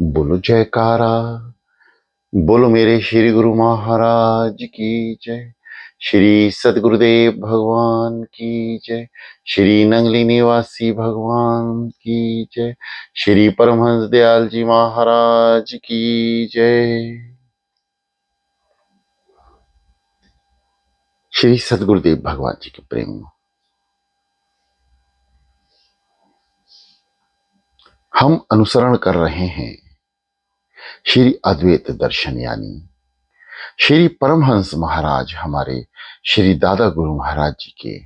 बोलो जयकारा। बोलो मेरे श्री गुरु महाराज की जय। श्री सद्गुरुदेव भगवान की जय। श्री नंगली निवासी भगवान की जय। श्री परमहंस दयाल जी महाराज की जय। श्री सद्गुरुदेव भगवान जी के प्रेम। हम अनुसरण कर रहे हैं श्री अद्वैत दर्शन, यानी श्री परमहंस महाराज हमारे श्री दादा गुरु महाराज जी के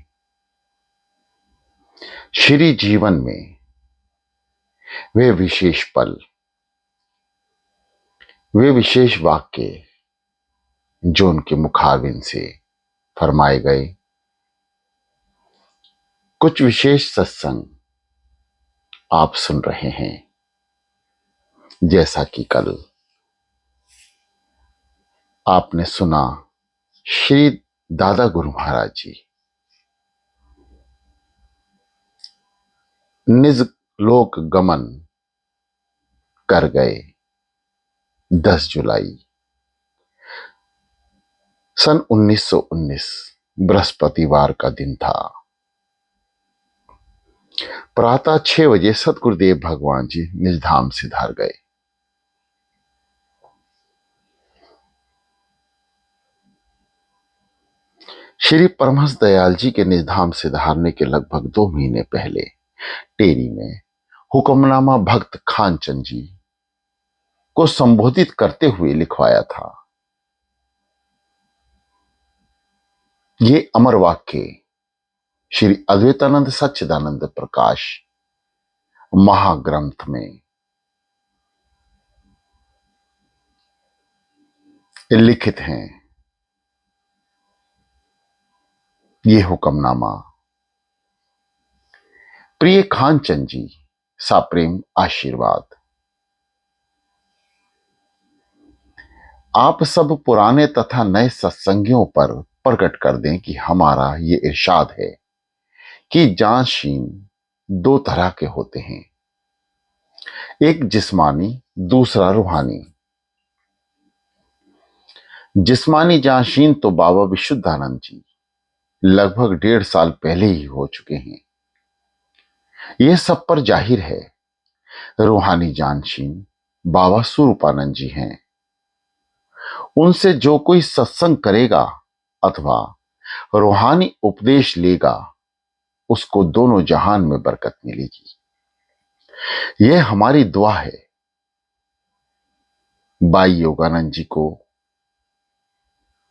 श्री जीवन में वे विशेष पल, वे विशेष वाक्य जो उनके मुखारबिन से फरमाए गए, कुछ विशेष सत्संग आप सुन रहे हैं। जैसा कि कल आपने सुना, श्री दादा गुरु महाराज जी निज लोक गमन कर गए। 10 जुलाई सन 1919 बृहस्पतिवार का दिन था। प्रातः 6 बजे सतगुरुदेव भगवान जी निज धाम से धार गए। श्री परमहंस दयाल जी के निज धाम से धारने के लगभग 2 महीने पहले टेरी में हुक्मनामा भक्त खानचंद जी को संबोधित करते हुए लिखवाया था। ये अमर वाक्य श्री अद्वैतानंद सच्चिदानंद प्रकाश महाग्रंथ में लिखित हैं। ये हुक्मनामा प्रिय खानचंद जी, साप्रेम आशीर्वाद। आप सब पुराने तथा नए सत्संगियों पर प्रकट कर दें कि हमारा ये इरशाद है कि जांचशीन 2 तरह के होते हैं, एक जिस्मानी, दूसरा रूहानी। जिस्मानी जांचशीन तो बाबा विशुद्धानंद जी लगभग 1.5 साल पहले ही हो चुके हैं, यह सब पर जाहिर है। रूहानी जांचशीन बाबा स्वरूपानंद जी हैं। उनसे जो कोई सत्संग करेगा अथवा रूहानी उपदेश लेगा, उसको दोनों जहान में बरकत मिलेगी। यह हमारी दुआ है। बाई योगानंद जी को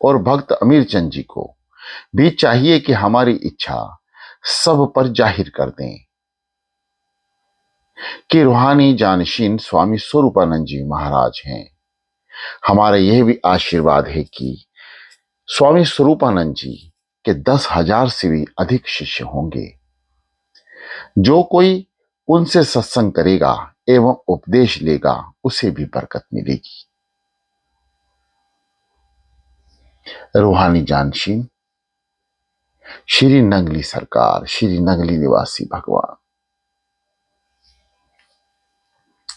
और भक्त अमीरचंद जी को भी चाहिए कि हमारी इच्छा सब पर जाहिर कर दें कि रूहानी जानशीन स्वामी स्वरूपानंद जी महाराज हैं। हमारा यह भी आशीर्वाद है कि स्वामी स्वरूपानंद जी के 10,000 से भी अधिक शिष्य होंगे। जो कोई उनसे सत्संग करेगा एवं उपदेश लेगा, उसे भी बरकत मिलेगी। रूहानी जानशीन श्री नंगली सरकार, श्री नंगली निवासी भगवान।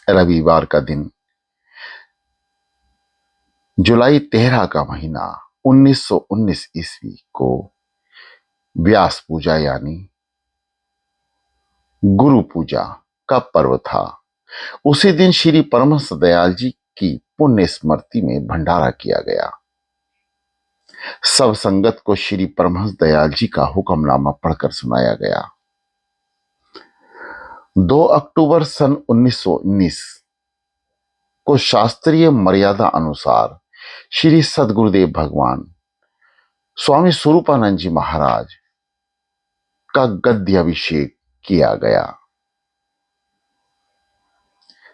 रविवार का दिन, जुलाई 13 का महीना 1919 ईस्वी को व्यास पूजा यानी गुरु पूजा का पर्व था। उसी दिन श्री परमहंस दयाल जी की पुण्य स्मृति में भंडारा किया गया। सब संगत को श्री परमहंस दयाल जी का हुक्मनामा पढ़कर सुनाया गया। 2 अक्टूबर सन 1919 को शास्त्रीय मर्यादा अनुसार श्री सद्गुरुदेव भगवान स्वामी स्वरूपानंद जी महाराज का गद्याभिषेक किया गया।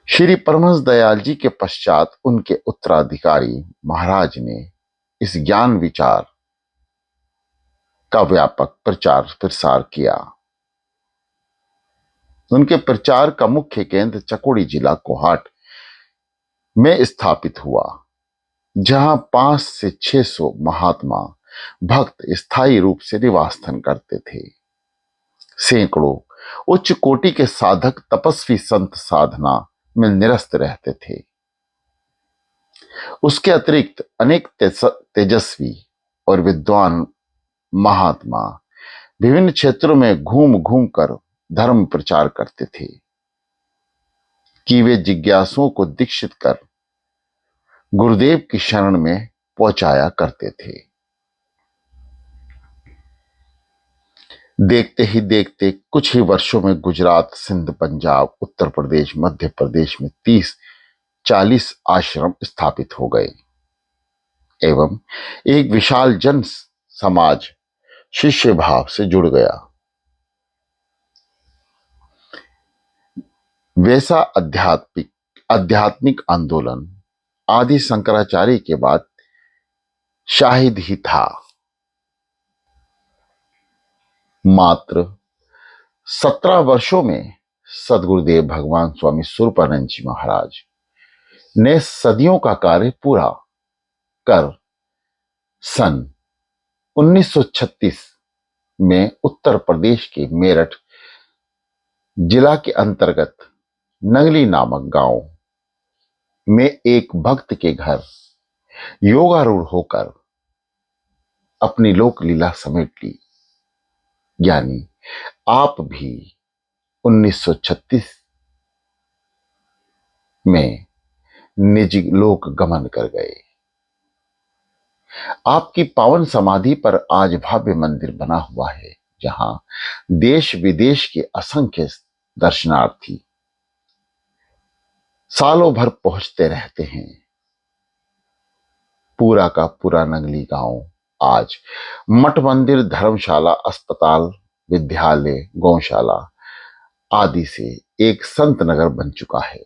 श्री परमहंस दयाल जी के पश्चात उनके उत्तराधिकारी महाराज ने इस ज्ञान विचार का व्यापक प्रचार प्रसार किया। उनके प्रचार का मुख्य केंद्र चकोड़ी जिला कोहाट में स्थापित हुआ, जहां 500 से 600 महात्मा भक्त स्थायी रूप से निवासन करते थे। सैकड़ों उच्च कोटि के साधक तपस्वी संत साधना में निरस्त रहते थे। उसके अतिरिक्त अनेक तेजस्वी और विद्वान महात्मा विभिन्न क्षेत्रों में घूम घूम कर धर्म प्रचार करते थे कि वे जिज्ञासुओं को दीक्षित कर गुरुदेव की शरण में पहुंचाया करते थे। देखते ही देखते कुछ ही वर्षों में गुजरात, सिंध, पंजाब, उत्तर प्रदेश, मध्य प्रदेश में 30-40 आश्रम स्थापित हो गए एवं एक विशाल जन समाज शिष्य भाव से जुड़ गया। वैसा आध्यात्मिक आंदोलन आदि शंकराचार्य के बाद शाहिद ही था। मात्र 17 वर्षों में सदगुरुदेव भगवान स्वामी स्वरूपानंद जी महाराज ने सदियों का कार्य पूरा कर सन 1936 में उत्तर प्रदेश के मेरठ जिला के अंतर्गत नंगली नामक गांव में एक भक्त के घर योगारूढ़ होकर अपनी लोक लीला समेट ली। यानी आप भी 1936 में निज लोक गमन कर गए। आपकी पावन समाधि पर आज भव्य मंदिर बना हुआ है, जहां देश विदेश के असंख्य दर्शनार्थी सालों भर पहुंचते रहते हैं। पूरा का पूरा नंगली गांव आज मठ मंदिर, धर्मशाला, अस्पताल, विद्यालय, गौशाला आदि से एक संत नगर बन चुका है।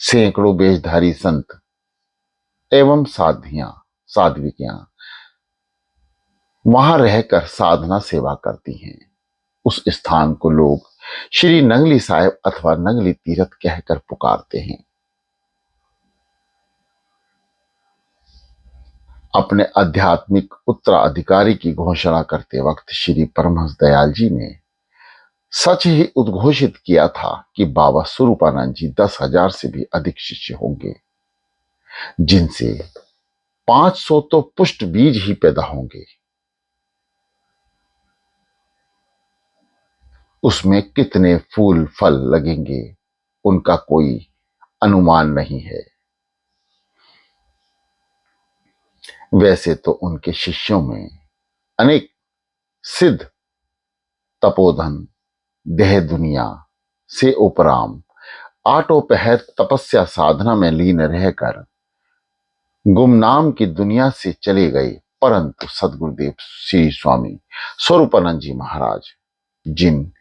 सैकड़ों वेशधारी संत एवं साध्वियां वहां रहकर साधना सेवा करती हैं। उस स्थान को लोग श्री नंगली साहिब अथवा नंगली तीर्थ कहकर पुकारते हैं। अपने आध्यात्मिक उत्तराधिकारी की घोषणा करते वक्त श्री परमहंस दयाल जी ने सच ही उद्घोषित किया था कि बाबा स्वरूपानंद जी 10,000 से भी अधिक शिष्य होंगे, जिनसे 500 तो पुष्ट बीज ही पैदा होंगे। उसमें कितने फूल फल लगेंगे उनका कोई अनुमान नहीं है। वैसे तो उनके शिष्यों में अनेक सिद्ध तपोधन देह दुनिया से उपराम आठों पहर तपस्या साधना में लीन रहकर गुमनाम की दुनिया से चले गए, परंतु सदगुरुदेव श्री स्वामी स्वरूपानंद जी महाराज, जिन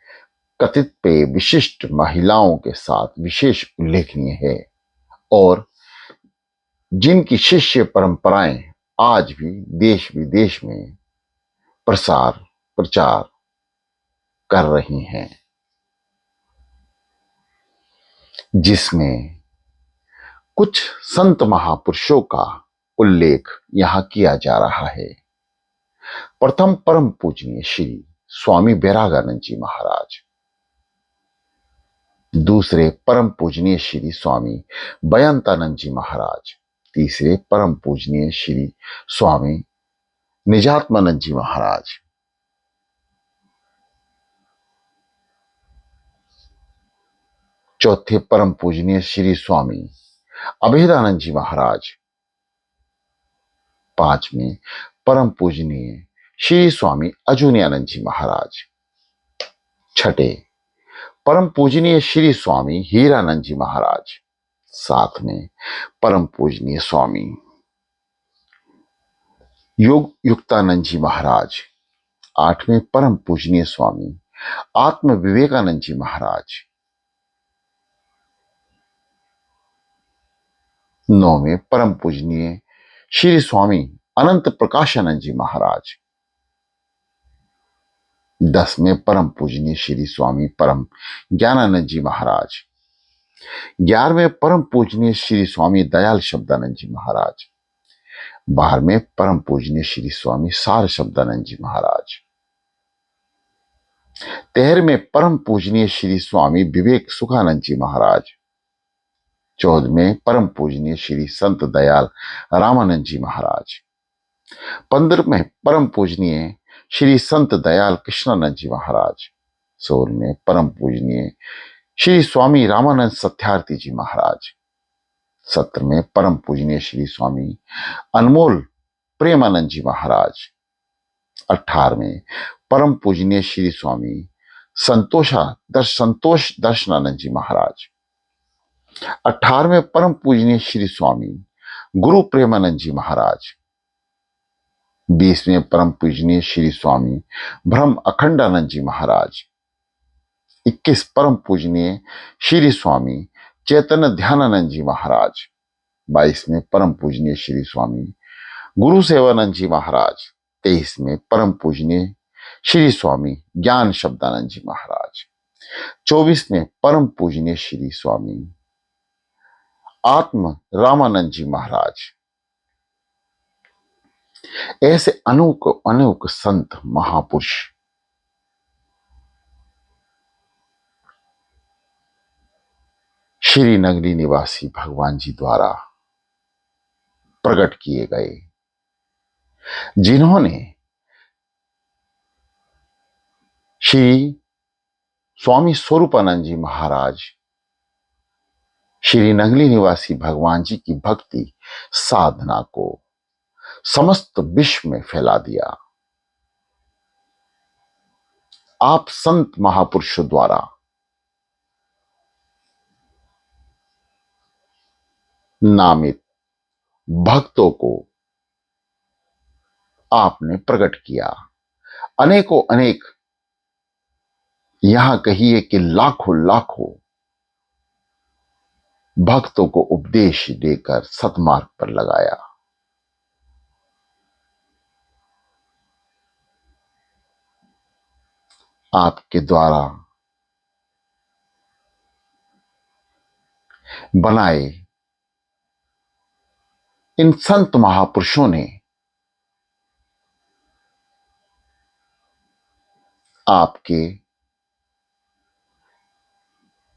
कथित पे विशिष्ट महिलाओं के साथ विशेष उल्लेखनीय है और जिनकी शिष्य परंपराएं आज भी देश विदेश में प्रचार कर रही हैं, जिसमें कुछ संत महापुरुषों का उल्लेख यहां किया जा रहा है। प्रथम परम पूजनीय श्री स्वामी बैरागानंद जी महाराज, दूसरे परम पूजनीय श्री स्वामी बयंतानंद जी महाराज, तीसरे परम पूजनीय श्री स्वामी निजात्मानंद जी महाराज, चौथे परम पूजनीय श्री स्वामी अभेदानंद जी महाराज, पांचवें परम पूजनीय श्री स्वामी अजूनियानंद जी महाराज, छठे परम पूजनीय श्री स्वामी हीरानंद जी महाराज, सातवें परम पूजनीय स्वामी युक्तानंद जी महाराज, आठवें परम पूजनीय स्वामी आत्म विवेकानंद जी महाराज, नौवें परम पूजनीय श्री स्वामी अनंत प्रकाशानंद जी महाराज, 10वें परम पूजनीय श्री स्वामी परम ज्ञानानंद जी महाराज, 11वें परम पूजनीय श्री स्वामी दयाल शब्दानंद जी महाराज, 12वें परम पूजनीय श्री स्वामी सार शब्दानंद जी महाराज, 13वें परम पूजनीय श्री स्वामी विवेक सुखानंद जी महाराज। 14वें परम पूजनीय श्री संत दयाल रामानंद जी महाराज। 15वें परम पूजनीय श्री संत दयाल कृष्णानंद जी महाराज। 16वें परम पूजनीय श्री स्वामी रामानंद सत्यार्थी जी महाराज। 17वें परम पूजनीय श्री स्वामी अनमोल प्रेमानंद जी महाराज। 18वें परम पूजनीय श्री स्वामी संतोष दर्शनानंद जी महाराज। 18वें परम पूजनीय श्री स्वामी गुरु प्रेमानंद जी महाराज। 20वें परम पूजनीय श्री स्वामी ब्रह्म अखंडानंद जी महाराज। 21 परम पूजनीय श्री स्वामी चैतन्य ध्यानानंद जी महाराज। 22वें परम पूजनीय श्री स्वामी गुरु सेवानंद जी महाराज। 23वें परम पूजनीय श्री स्वामी ज्ञान शब्दानंद जी महाराज। 24वें परम पूजनीय श्री स्वामी आत्म रामानंद जी महाराज। ऐसे अनूक अनूक संत महापुरुष श्री नगरी निवासी भगवान जी द्वारा प्रकट किए गए, जिन्होंने श्री स्वामी स्वरूपानंद जी महाराज श्री नगरी निवासी भगवान जी की भक्ति साधना को समस्त विश्व में फैला दिया। आप संत महापुरुषों द्वारा नामित भक्तों को आपने प्रकट किया। अनेकों अनेक, यहां कहिए कि लाखों लाखों भक्तों को उपदेश देकर सतमार्ग पर लगाया। आपके द्वारा बनाए इन संत महापुरुषों ने आपके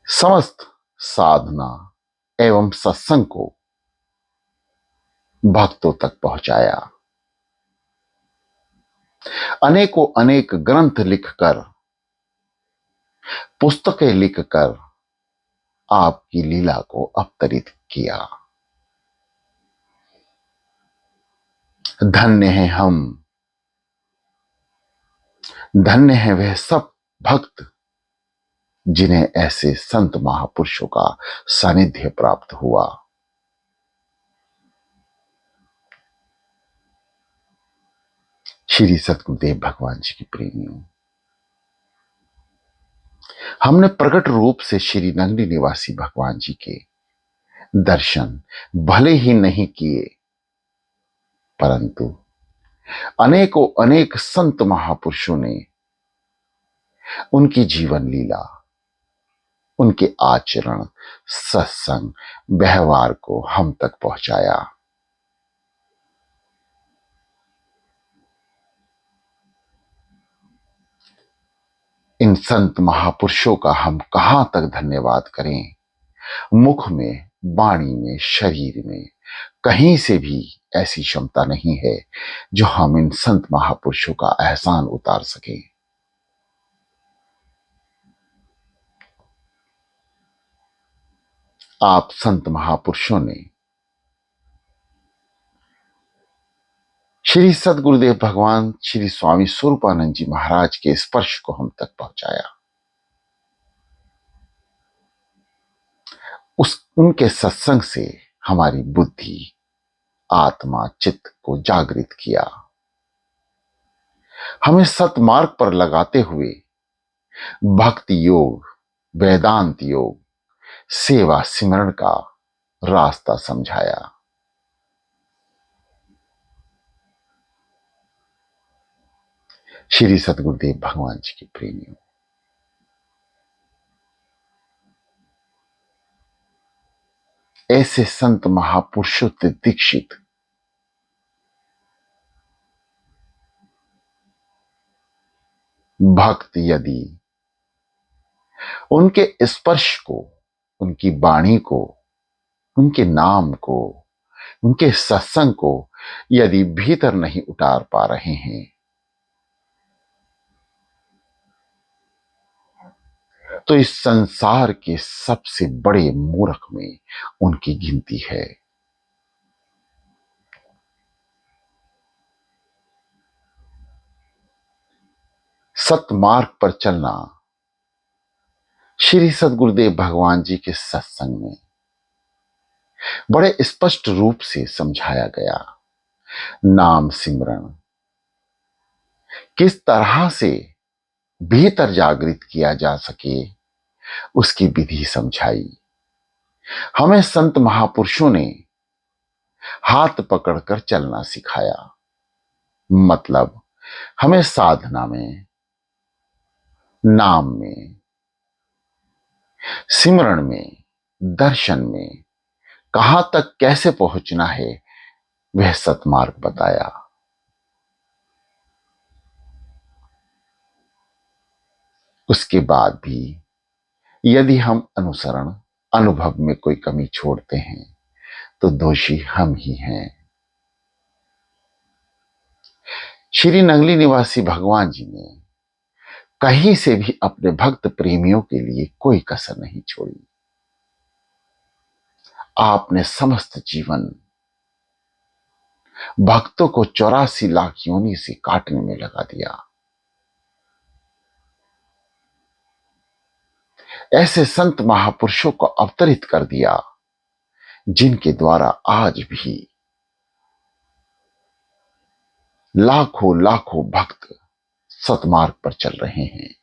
समस्त साधना एवं सत्संग को भक्तों तक पहुंचाया। अनेकों अनेक ग्रंथ लिखकर, पुस्तकें लिखकर आपकी लीला को अवतरित किया। धन्य हैं हम, धन्य है वह सब भक्त जिन्हें ऐसे संत महापुरुषों का सानिध्य प्राप्त हुआ। श्री सतगुरुदेव भगवान जी की प्रेमियों, हमने प्रकट रूप से श्री नगरी निवासी भगवान जी के दर्शन भले ही नहीं किए, परंतु अनेकों अनेक संत महापुरुषों ने उनकी जीवन लीला, उनके आचरण, सत्संग, व्यवहार को हम तक पहुंचाया। इन संत महापुरुषों का हम कहां तक धन्यवाद करें। मुख में, वाणी में, शरीर में कहीं से भी ऐसी क्षमता नहीं है जो हम इन संत महापुरुषों का एहसान उतार सकें। आप संत महापुरुषों ने श्री सतगुरुदेव भगवान श्री स्वामी स्वरूपानंद जी महाराज के स्पर्श को हम तक पहुंचाया। उनके सत्संग से हमारी बुद्धि, आत्मा, चित्त को जागृत किया। हमें सतमार्ग पर लगाते हुए भक्ति योग, वेदांत योग, सेवा सिमरण का रास्ता समझाया। श्री सतगुरुदेव भगवान जी के प्रेमियों, ऐसे संत महापुरुषों से दीक्षित भक्त यदि उनके स्पर्श को, उनकी वाणी को, उनके नाम को, उनके सत्संग को यदि भीतर नहीं उतार पा रहे हैं, तो इस संसार के सबसे बड़े मूर्ख में उनकी गिनती है। सतमार्ग पर चलना श्री सद्गुरुदेव भगवान जी के सत्संग में बड़े स्पष्ट रूप से समझाया गया। नाम सिमरन किस तरह से भीतर जागृत किया जा सके, उसकी विधि समझाई। हमें संत महापुरुषों ने हाथ पकड़कर चलना सिखाया। मतलब हमें साधना में, नाम में, सिमरण में, दर्शन में कहां तक कैसे पहुंचना है, वह सतमार्ग बताया। उसके बाद भी यदि हम अनुसरण, अनुभव में कोई कमी छोड़ते हैं तो दोषी हम ही हैं। श्री नंगली निवासी भगवान जी ने कहीं से भी अपने भक्त प्रेमियों के लिए कोई कसर नहीं छोड़ी। आपने समस्त जीवन भक्तों को 84 लाख योनि से काटने में लगा दिया। ऐसे संत महापुरुषों को अवतरित कर दिया जिनके द्वारा आज भी लाखों लाखों भक्त सतमार्ग पर चल रहे हैं।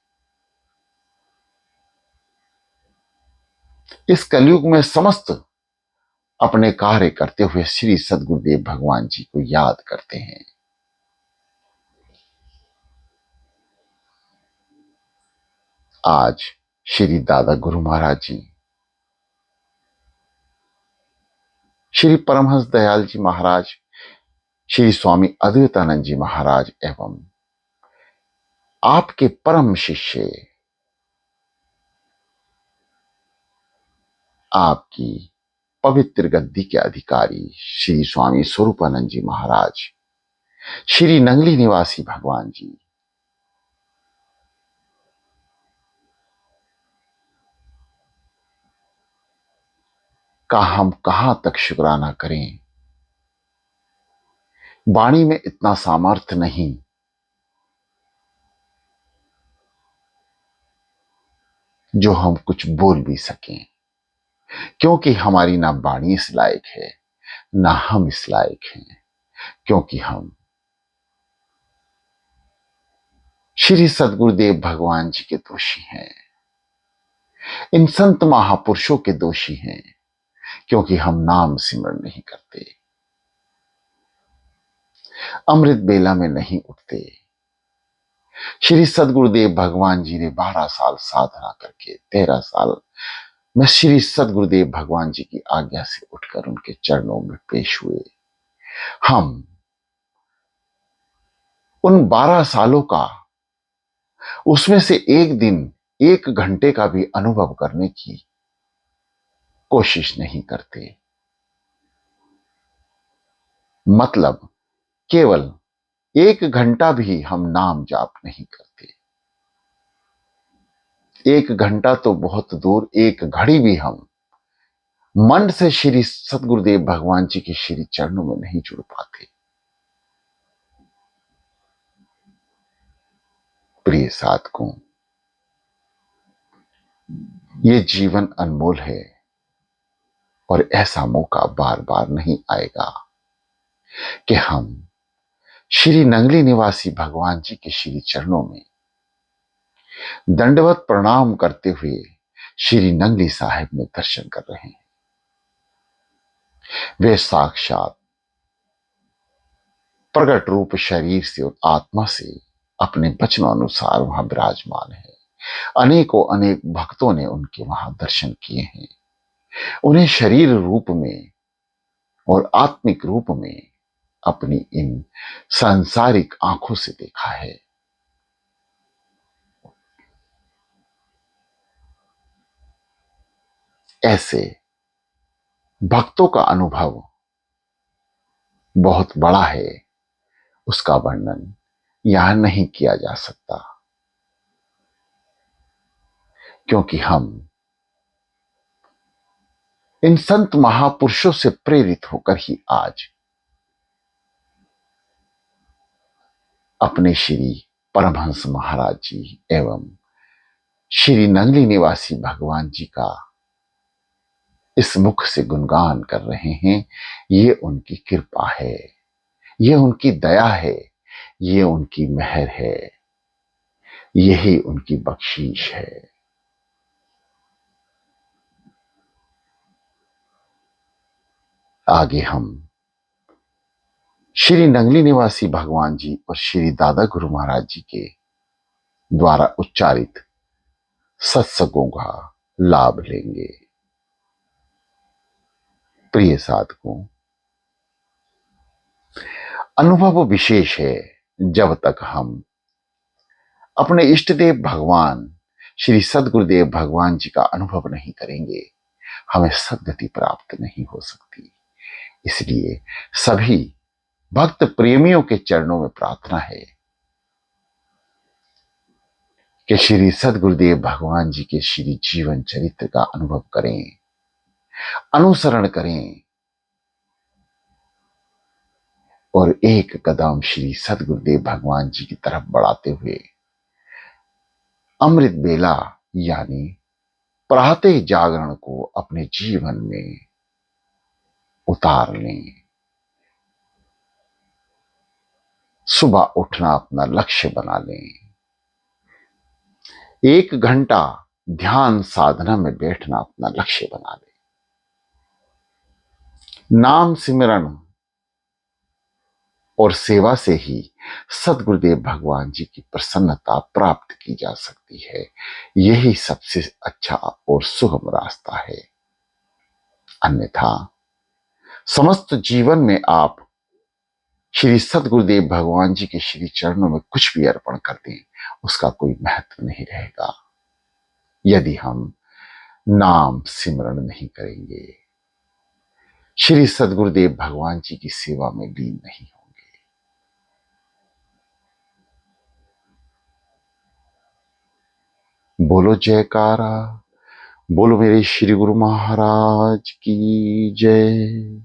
इस कलयुग में समस्त अपने कार्य करते हुए श्री सद्गुरुदेव भगवान जी को याद करते हैं। आज श्री दादा गुरु महाराज जी, श्री परमहंस दयाल जी महाराज, श्री स्वामी अद्वैतानंद जी महाराज एवं आपके परम शिष्य, आपकी पवित्र गद्दी के अधिकारी श्री स्वामी स्वरूपानंद जी महाराज, श्री नंगली निवासी भगवान जी, का हम कहां तक शुक्राना करें। वाणी में इतना सामर्थ्य नहीं जो हम कुछ बोल भी सकें, क्योंकि हमारी ना वाणी इस लायक है, ना हम इस लायक हैं, क्योंकि हम श्री सद्गुरुदेव भगवान जी के दोषी हैं। इन संत महापुरुषों के दोषी हैं, क्योंकि हम नाम सिमरण नहीं करते, अमृत बेला में नहीं उठते। श्री सद्गुरुदेव भगवान जी ने 12 साल साधना करके 13 साल में श्री सद्गुरुदेव भगवान जी की आज्ञा से उठकर उनके चरणों में पेश हुए। हम उन 12 सालों का, उसमें से एक दिन, एक घंटे का भी अनुभव करने की कोशिश नहीं करते। मतलब केवल एक घंटा भी हम नाम जाप नहीं करते। एक घंटा तो बहुत दूर, एक घड़ी भी हम मन से श्री सद्गुरुदेव भगवान जी के श्री चरणों में नहीं जुड़ पाते। प्रिय साधकों, ये जीवन अनमोल है और ऐसा मौका बार बार नहीं आएगा कि हम श्री नंगली निवासी भगवान जी के श्री चरणों में दंडवत प्रणाम करते हुए श्री नंगली साहिब में दर्शन कर रहे हैं। वे साक्षात प्रकट रूप शरीर से और आत्मा से अपने वचनों अनुसार वहां विराजमान है। अनेकों अनेक भक्तों ने उनके वहां दर्शन किए हैं। उन्हें शरीर रूप में और आत्मिक रूप में अपनी इन सांसारिक आंखों से देखा है। ऐसे भक्तों का अनुभव बहुत बड़ा है, उसका वर्णन यहां नहीं किया जा सकता, क्योंकि हम इन संत महापुरुषों से प्रेरित होकर ही आज अपने श्री परमहंस महाराज जी एवं श्री नंगली निवासी भगवान जी का इस मुख से गुणगान कर रहे हैं। ये उनकी कृपा है, ये उनकी दया है, ये उनकी मेहर है, यही उनकी बख्शीश है। आगे हम श्री नंगली निवासी भगवान जी और श्री दादा गुरु महाराज जी के द्वारा उच्चारित सत्संगों का लाभ लेंगे। प्रिय साधकों, अनुभव विशेष है जब तक हम अपने इष्ट देव भगवान श्री सदगुरुदेव भगवान जी का अनुभव नहीं करेंगे, हमें सद्गति प्राप्त नहीं हो सकती। इसलिए सभी भक्त प्रेमियों के चरणों में प्रार्थना है कि श्री सदगुरुदेव भगवान जी के श्री जीवन चरित्र का अनुभव करें, अनुसरण करें और एक कदम श्री सदगुरुदेव भगवान जी की तरफ बढ़ाते हुए अमृत बेला यानी प्रातः जागरण को अपने जीवन में उतार लें। सुबह उठना अपना लक्ष्य बना लें। 1 घंटा ध्यान साधना में बैठना अपना लक्ष्य बना लें। नाम सिमरन और सेवा से ही सदगुरुदेव भगवान जी की प्रसन्नता प्राप्त की जा सकती है। यही सबसे अच्छा और सुगम रास्ता है। अन्यथा समस्त जीवन में आप श्री सदगुरुदेव भगवान जी के श्री चरणों में कुछ भी अर्पण कर दें, उसका कोई महत्व नहीं रहेगा यदि हम नाम सिमरण नहीं करेंगे, श्री सदगुरुदेव भगवान जी की सेवा में लीन नहीं होंगे। बोलो जयकारा, बोलो मेरे श्री गुरु महाराज की जय।